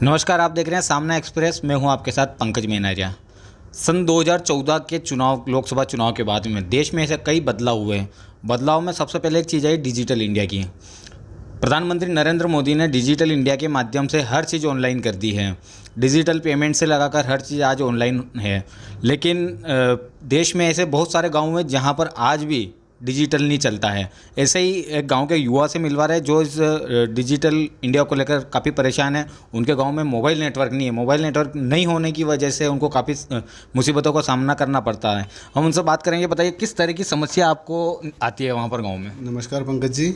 नमस्कार, आप देख रहे हैं सामना एक्सप्रेस। मैं हूं आपके साथ पंकज मेनारिया। सन 2014 के चुनाव, लोकसभा चुनाव के बाद में देश में ऐसे कई बदलाव हुए हैं। बदलाव में सबसे पहले एक चीज़ आई डिजिटल इंडिया की। प्रधानमंत्री नरेंद्र मोदी ने डिजिटल इंडिया के माध्यम से हर चीज़ ऑनलाइन कर दी है। डिजिटल पेमेंट से लगाकर हर चीज़ आज ऑनलाइन है। लेकिन देश में ऐसे बहुत सारे गाँव हैं जहाँ पर आज भी डिजिटल नहीं चलता है। ऐसे ही एक गांव के युवा से मिलवा रहे जो इस डिजिटल इंडिया को लेकर काफ़ी परेशान है। उनके गांव में मोबाइल नेटवर्क नहीं है। मोबाइल नेटवर्क नहीं होने की वजह से उनको काफ़ी मुसीबतों का सामना करना पड़ता है। हम उनसे बात करेंगे। बताइए किस तरह की समस्या आपको आती है वहाँ पर गाँव में। नमस्कार पंकज जी।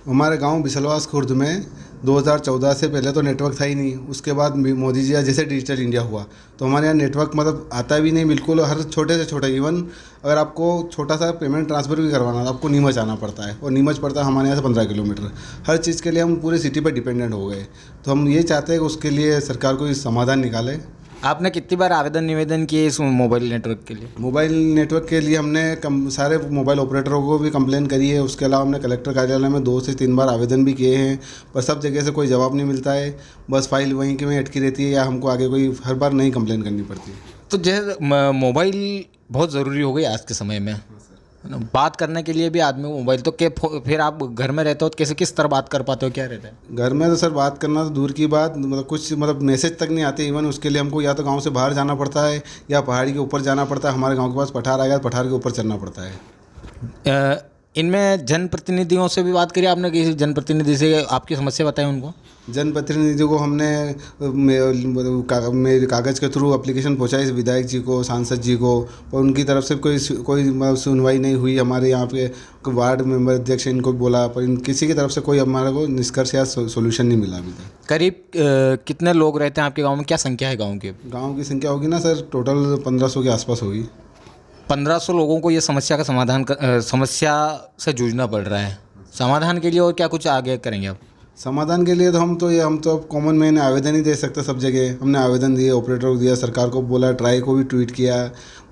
हमारे गांव बिसलवास खुर्द में 2014 से पहले तो नेटवर्क था ही नहीं। उसके बाद मोदी जी जैसे डिजिटल इंडिया हुआ तो हमारे यहाँ नेटवर्क मतलब आता भी नहीं बिल्कुल। हर छोटे से छोटा इवन अगर आपको छोटा सा पेमेंट ट्रांसफ़र भी करवाना है तो आपको नीमच आना पड़ता है, और नीमच पड़ता है हमारे यहाँ से 15 किलोमीटर। हर चीज़ के लिए हम पूरे सिटी पर डिपेंडेंट हो गए। तो हम ये चाहते हैं कि उसके लिए सरकार कोई समाधान निकाले। आपने कितनी बार आवेदन निवेदन किए इस मोबाइल नेटवर्क के लिए? मोबाइल नेटवर्क के लिए हमने सारे मोबाइल ऑपरेटरों को भी कंप्लेन करी है। उसके अलावा हमने कलेक्टर कार्यालय में 2 से 3 बार आवेदन भी किए हैं, पर सब जगह से कोई जवाब नहीं मिलता है। बस फाइल वहीं की वहीं अटकी रहती है, या हमको आगे कोई हर बार नई कंप्लेन करनी पड़ती है। तो जैसे मोबाइल बहुत ज़रूरी हो गई आज के समय में, है ना? बात करने के लिए भी आदमी को मोबाइल, तो फिर आप घर में रहते हो तो कैसे किस तरह बात कर पाते हो, क्या रहता है? घर में तो सर बात करना तो दूर की बात, मतलब कुछ मैसेज तक नहीं आते। इवन उसके लिए हमको या तो गांव से बाहर जाना पड़ता है या पहाड़ी के ऊपर जाना पड़ता है। हमारे गांव के पास पठार आएगा तो पठार के ऊपर चलना पड़ता है। इनमें जनप्रतिनिधियों से भी बात करी आपने? किसी जनप्रतिनिधि से आपकी समस्या बताई उनको? जनप्रतिनिधि को हमने मेरे कागज़ के थ्रू एप्लीकेशन पहुंचाई विधायक जी को, सांसद जी को, और उनकी तरफ से कोई सुनवाई नहीं हुई। हमारे यहाँ पे वार्ड मेंबर अध्यक्ष इनको बोला, पर किसी की तरफ से कोई हमारे को निष्कर्ष या सोल्यूशन नहीं मिला अभी तक। करीब कितने लोग रहते हैं आपके गांव में? क्या संख्या है गांव की? गाँव की संख्या होगी ना सर, टोटल 1500 के आसपास होगी। 1500 लोगों को ये समस्या का समस्या से जूझना पड़ रहा है। समाधान के लिए और क्या कुछ आगे करेंगे आप? समाधान के लिए तो हम तो अब कॉमन मैन आवेदन ही दे सकते सब जगह। हमने आवेदन दिए, ऑपरेटर को दिया, सरकार को बोला, ट्राई को भी ट्वीट किया।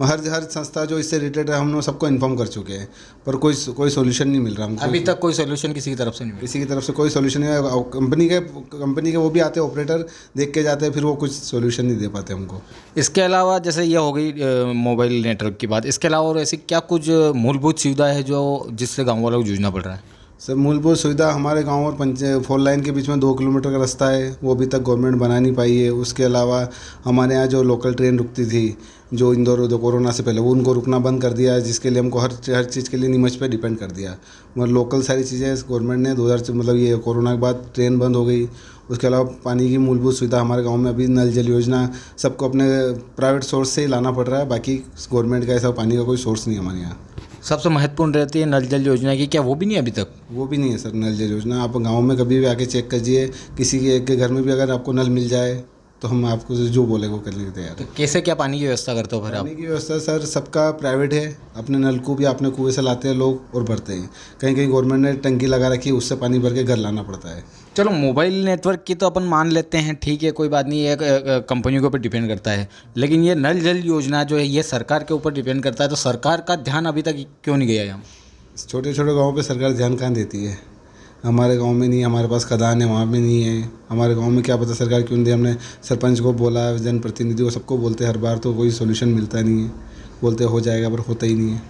हर संस्था जो इससे रिलेटेड है हम सबको इन्फॉर्म कर चुके हैं, पर कोई सोल्यूशन नहीं मिल रहा हमको। अभी तक कोई सोल्यूशन किसी की तरफ से नहीं मिला? किसी की तरफ से कोई सोल्यूशन नहीं है। कंपनी के वो भी आते हैं, ऑपरेटर देख के जाते हैं, फिर वो कुछ सोल्यूशन नहीं दे पाते हमको। इसके अलावा जैसे ये हो गई मोबाइल नेटवर्क की बात, इसके अलावा और ऐसी क्या कुछ मूलभूत सुविधा है जो जिससे गाँव वालों को जूझना पड़ रहा है? सर मूलभूत सुविधा हमारे गांव और 4 लाइन के बीच में 2 किलोमीटर का रास्ता है, वो अभी तक गवर्नमेंट बना नहीं पाई है। उसके अलावा हमारे यहाँ जो लोकल ट्रेन रुकती थी जो इंदौर, जो कोरोना से पहले, वो उनको रुकना बंद कर दिया है, जिसके लिए हमको हर चीज़ के लिए नीमच पे डिपेंड कर दिया। मतलब लोकल सारी चीज़ें गवर्नमेंट ने 2000 ये कोरोना के बाद ट्रेन बंद हो गई। उसके अलावा पानी की मूलभूत सुविधा हमारे गाँव में अभी नल जल योजना सबको अपने प्राइवेट सोर्स से ही लाना पड़ रहा है। बाकी गवर्नमेंट का ऐसा पानी का कोई सोर्स नहीं है हमारे यहाँ। सबसे महत्वपूर्ण रहती है नल जल योजना की, क्या वो भी नहीं है अभी तक? वो भी नहीं है सर नल जल योजना। आप गांव में कभी भी आके चेक कीजिए, किसी के एक के घर में भी अगर आपको नल मिल जाए तो हम आपको जो बोले वो करने के तैयार तो है। कैसे क्या पानी की व्यवस्था करते हो फिर आप? पानी की व्यवस्था सर सबका प्राइवेट है। अपने नलकूप या अपने कुएं से लाते हैं लोग और भरते हैं। कहीं कहीं गवर्नमेंट ने टंकी लगा रखी है, उससे पानी भर के घर लाना पड़ता है। चलो मोबाइल नेटवर्क की तो अपन मान लेते हैं, ठीक है, कोई बात नहीं है, कंपनियों के ऊपर डिपेंड करता है। लेकिन ये नल जल योजना जो है ये सरकार के ऊपर डिपेंड करता है, तो सरकार का ध्यान अभी तक क्यों नहीं गया यहाँ? छोटे छोटे गाँव पे सरकार ध्यान कहाँ देती है? हमारे गांव में नहीं, हमारे पास खदान है वहाँ पे नहीं है। हमारे गांव में क्या पता सरकार क्यों नहीं दे। हमने सरपंच को बोला, जनप्रतिनिधि को, सबको बोलते हर बार, तो कोई सोल्यूशन मिलता नहीं है। बोलते हो जाएगा पर होता ही नहीं है।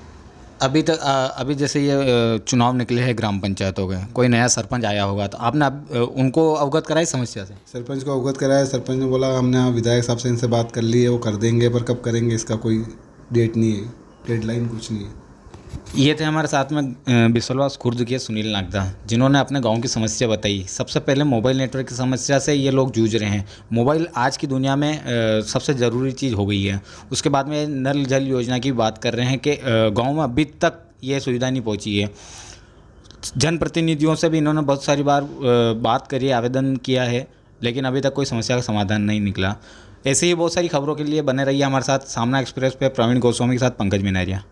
अभी तक अभी जैसे ये चुनाव निकले हैं ग्राम पंचायतों के, कोई नया सरपंच आया होगा तो आपने उनको अवगत कराई समस्या से? सरपंच को अवगत कराया। सरपंच ने बोला हमने विधायक साहब से इनसे बात कर ली है, वो कर देंगे, पर कब करेंगे इसका कोई डेट नहीं है, डेडलाइन कुछ नहीं है। ये थे हमारे साथ में बिसलवास खुर्द के सुनील नागदा, जिन्होंने अपने गांव की समस्या बताई। सबसे पहले मोबाइल नेटवर्क की समस्या से ये लोग जूझ रहे हैं। मोबाइल आज की दुनिया में सबसे ज़रूरी चीज़ हो गई है। उसके बाद में नल जल योजना की बात कर रहे हैं कि गांव में अभी तक ये सुविधा नहीं पहुंची है। जनप्रतिनिधियों से भी इन्होंने बहुत सारी बार बात करी, आवेदन किया है, लेकिन अभी तक कोई समस्या का समाधान नहीं निकला। ऐसे ही बहुत सारी खबरों के लिए बने रहिए हमारे साथ। सामना एक्सप्रेस पे प्रवीण गोस्वामी के साथ पंकज मेनारिया।